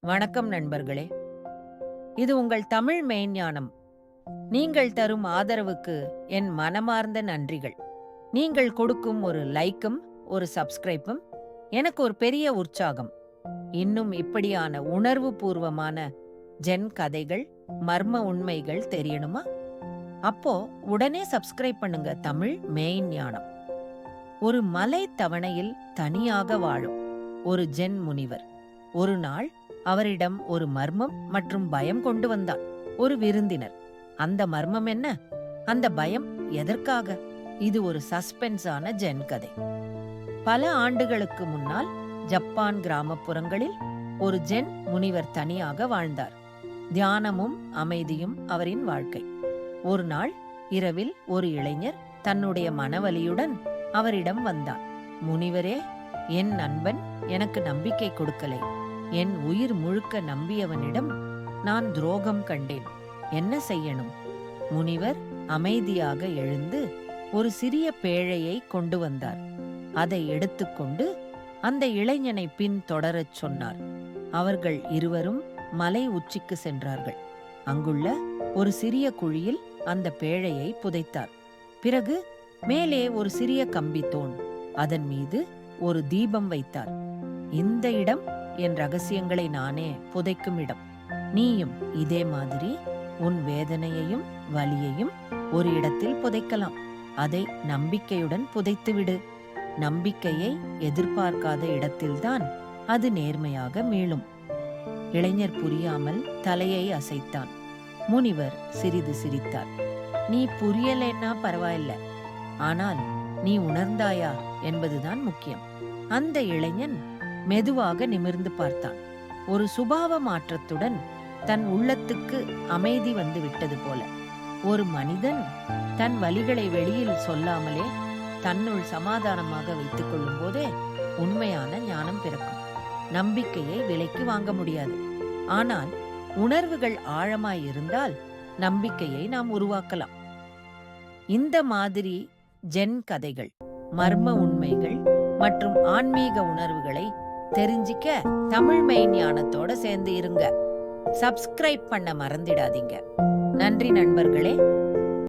வணக்கம் நண்பர்களே. இது உங்கள் தமிழ் மெய்ஞானம். நீங்கள் தரும் ஆதரவுக்கு என் மனமார்ந்த நன்றிகள். நீங்கள் கொடுக்கும் ஒரு லைக்கும் ஒரு சப்ஸ்கிரைப்பும் எனக்கு ஒரு பெரிய உற்சாகம். இன்னும் இப்படியான உணர்வு பூர்வமான ஜென் கதைகள், மர்ம உண்மைகள் தெரியணுமா? அப்போ உடனே சப்ஸ்கிரைப் பண்ணுங்க. தமிழ் மெய்ஞானம். ஒரு மலை தவணையில் தனியாக வாழும் ஒரு ஜென் முனிவர் ஒரு நாள் அவரிடம் ஒரு மர்மம் மற்றும் பயம் கொண்டு வந்தார். ஒரு விருந்தினர். அந்த மர்மம் என்ன? அந்த பயம் எதற்காக? இது ஒரு சஸ்பென்ஸான ஜென் கதை. பல ஆண்டுகளுக்கு முன்னால் ஜப்பான் கிராமப்புறங்களில் ஒரு ஜென் முனிவர் தனியாக வாழ்ந்தார். தியானமும் அமைதியும் அவரின் வாழ்க்கை. ஒரு நாள் இரவில் ஒரு இளைஞர் தன்னுடைய மனவலியுடன் அவரிடம் வந்தான். முனிவரே, என் நண்பன் எனக்கு நம்பிக்கை கொடுக்கலை. என் உயிர் முழுக்க நம்பியவனிடம் நான் துரோகம் கண்டேன். என்ன செய்யணும்? முனிவர் அமைதியாக எழுந்து ஒரு சிறிய பேழையை கொண்டு வந்தார். அதை எடுத்துக்கொண்டு அந்த இளைஞனை பின் தொடரச் சொன்னார். அவர்கள் இருவரும் மலை உச்சிக்கு சென்றார்கள். அங்குள்ள ஒரு சிறிய குழியில் அந்த பேழையை புதைத்தார். பிறகு மேலே ஒரு சிறிய கம்பி தூண், அதன் மீது ஒரு தீபம் வைத்தார். இந்த இடம் என் ரகசியங்களை நானே புதைக்கும் இடம். நீயும் இதே மாதிரி உன் வேதனையையும் வலியையும் ஒரு இடத்தில் புதைக்கலாம். அதை நம்பிக்கையுடன் புதைத்துவிடு. நம்பிக்கையை எதிர்பார்க்காத இடத்தில்தான் அது நேர்மையாக மீளும். இளைஞர் புரியாமல் தலையை அசைத்தான். முனிவர் சிறிது சிரித்தார். நீ புரியலைன்னா பரவாயில்ல, ஆனால் நீ உணர்ந்தாயா என்பதுதான் முக்கியம். அந்த இளைஞன் மெதுவாக நிமிர்ந்து பார்த்தான். ஒரு சுபாவ மாற்றத்துடன் தன் உள்ளத்துக்கு அமைதி வந்து விட்டது போல. ஒரு மனிதன் தன் வலிகளை வெளியில் சொல்லாமலே தன்னுள் சமாதானமாக வைத்துக் கொள்ளும் போதே உண்மையான ஞானம் பிறக்கும். நம்பிக்கையை விலைக்கு வாங்க முடியாது. ஆனால் உணர்வுகள் ஆழமாய் இருந்தால் நம்பிக்கையை நாம் உருவாக்கலாம். இந்த மாதிரி ஜென் கதைகள், மர்ம உண்மைகள் மற்றும் ஆன்மீக உணர்வுகளை தெரிஞ்சிக்க தமிழ் மெய்ஞானத்தோட சேர்ந்து இருங்க. சப்ஸ்கிரைப் பண்ண மறந்திடாதீங்க. நன்றி நண்பர்களே.